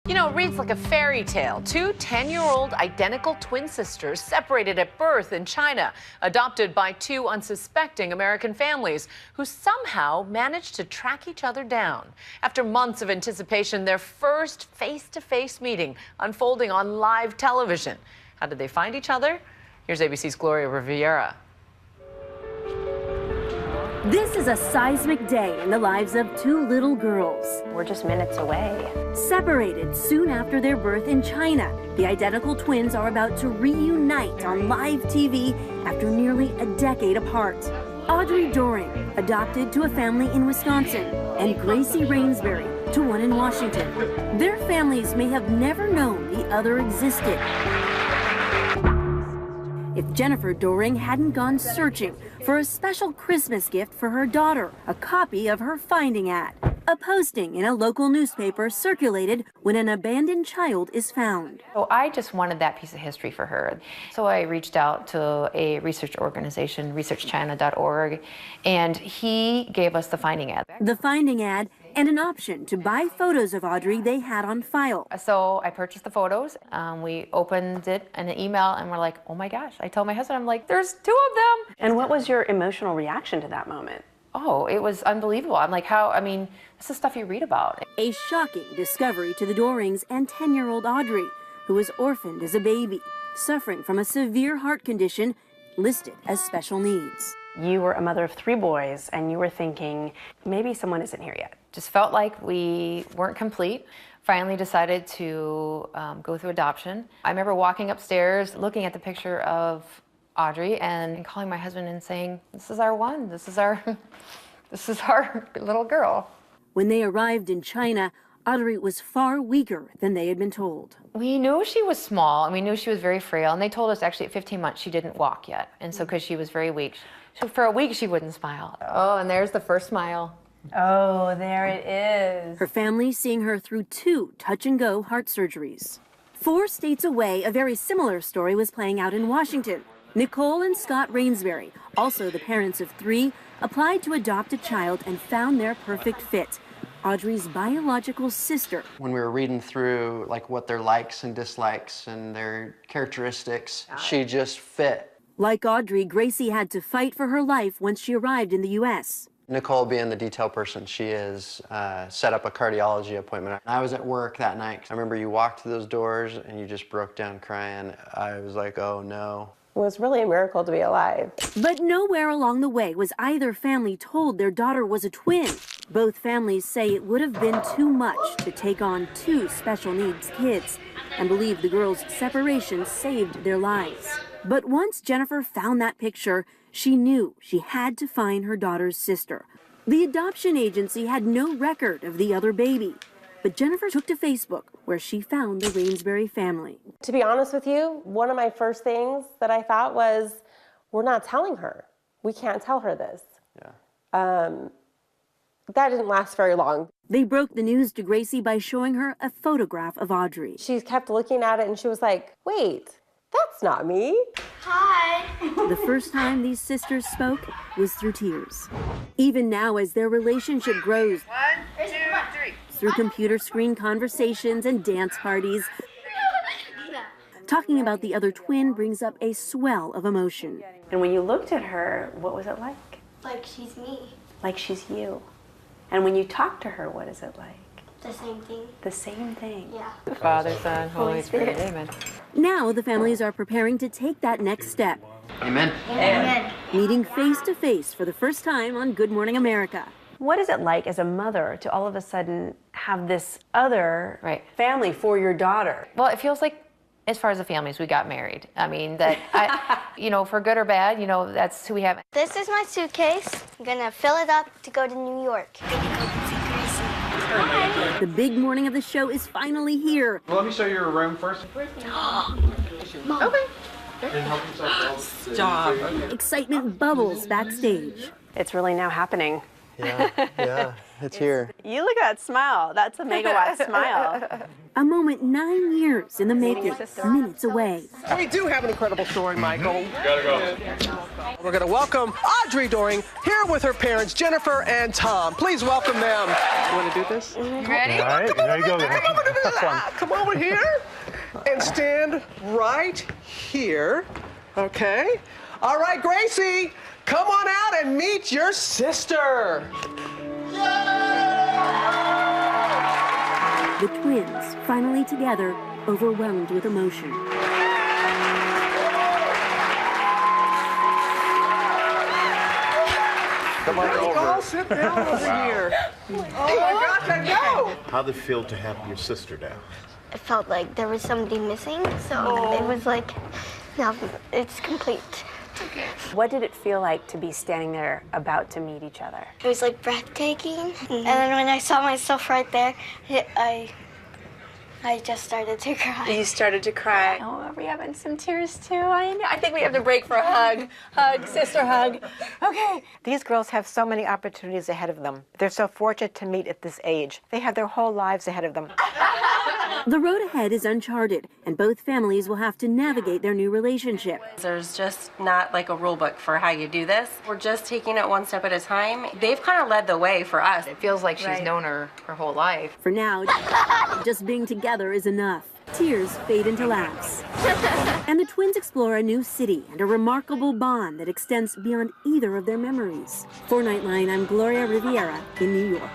You know, it reads like a fairy tale. Two 10-year-old identical twin sisters separated at birth in China, adopted by two unsuspecting American families who somehow managed to track each other down. After months of anticipation, their first face-to-face meeting unfolding on live television. How did they find each other? Here's ABC's Gloria Riviera. This is a seismic day in the lives of two little girls. We're just minutes away. Separated soon after their birth in China, the identical twins are about to reunite on live TV after nearly a decade apart. Audrey Doering, adopted to a family in Wisconsin, and Gracie Rainsbury, to one in Washington. Their families may have never known the other existed if Jennifer Doering hadn't gone searching for a special Christmas gift for her daughter, a copy of her finding ad. A posting in a local newspaper circulated when an abandoned child is found. So I just wanted that piece of history for her. So I reached out to a research organization, researchchina.org, and he gave us the finding ad. The finding ad and an option to buy photos of Audrey they had on file. So I purchased the photos. We opened it in an email and we're like, oh my gosh. I told my husband, I'm like, there's two of them. And what was your emotional reaction to that moment? Oh, it was unbelievable. I'm like, this is stuff you read about. A shocking discovery to the Dorings and 10-year-old Audrey, who was orphaned as a baby, suffering from a severe heart condition listed as special needs. You were a mother of 3 boys, and you were thinking, maybe someone isn't here yet. Just felt like we weren't complete. Finally decided to go through adoption. I remember walking upstairs, looking at the picture of Audrey and calling my husband and saying, this is our one, this is our little girl. When they arrived in China, Audrey was far weaker than they had been told. We knew she was small and we knew she was very frail, and they told us actually at 15 months she didn't walk yet, and so because she was very weak. So for a week she wouldn't smile. Oh, and there's the first smile. Oh, there it is. Her family seeing her through 2 touch-and-go heart surgeries. 4 states away, a very similar story was playing out in Washington. Nicole and Scott Rainsbury, also the parents of 3, applied to adopt a child and found their perfect fit. Audrey's biological sister. When we were reading through what their likes and dislikes and their characteristics, she just fit. Like Audrey, Gracie had to fight for her life once she arrived in the U.S. Nicole, being the detail person she is, set up a cardiology appointment. I was at work that night. I remember you walked through those doors and you just broke down crying. I was like, oh no. It was really a miracle to be alive. But nowhere along the way was either family told their daughter was a twin. Both families say it would have been too much to take on 2 special needs kids and believe the girls' separation saved their lives. But once Jennifer found that picture, she knew she had to find her daughter's sister. The adoption agency had no record of the other baby. But Jennifer took to Facebook, where she found the Rainsbury family. To be honest with you, one of my first things that I thought was, we're not telling her. We can't tell her this. Yeah. That didn't last very long. They broke the news to Gracie by showing her a photograph of Audrey. She kept looking at it and she was like, wait, that's not me. Hi. The first time these sisters spoke was through tears. Even now, as their relationship grows, 1, 2, 3. through computer screen conversations and dance parties, talking about the other twin brings up a swell of emotion. And when you looked at her, what was it like? Like she's me. Like she's you. And when you talk to her, what is it like? The same thing. The same thing. Yeah. Father, Son, Holy Spirit. Amen. Now the families are preparing to take that next step, Amen. Amen. meeting face to face for the first time on Good Morning America. What is it like as a mother to all of a sudden have this other family for your daughter? Well, it feels like, as far as the families, we got married. I mean, for good or bad, that's who we have. This is my suitcase. I'm gonna fill it up to go to New York. Hi. The big morning of the show is finally here. Well, let me show you your room first. Mom. Okay. Stop. Excitement bubbles backstage. It's really now happening. Yeah, it's here. You look at that smile. That's a megawatt smile. A moment moment 9 years in the making, minutes away. We do have an incredible story, Michael. Gotta go. We're gonna welcome Audrey Doering here with her parents, Jennifer and Tom. Please welcome them. You wanna do this? Ready? All right, there you go. Come over here and stand right here. Okay. All right, Gracie, come on out and meet your sister. The twins, finally together, overwhelmed with emotion. Come on over. All sit down over here. Oh my gosh, I know. How'd it feel to have your sister now? It felt like there was somebody missing, so it was like, now it's complete. What did it feel like to be standing there about to meet each other? It was like breathtaking. And then when I saw myself right there, I just started to cry. You started to cry. Oh, are we having some tears too? I think we have to break for a hug. Hug, sister hug. Okay. These girls have so many opportunities ahead of them. They're so fortunate to meet at this age. They have their whole lives ahead of them. The road ahead is uncharted, and both families will have to navigate their new relationship. There's just not like a rule book for how you do this. We're just taking it one step at a time. They've kind of led the way for us. It feels like she's known her whole life. For now, just being together is enough. Tears fade into laughs. And the twins explore a new city and a remarkable bond that extends beyond either of their memories. For Nightline, I'm Gloria Riviera in New York.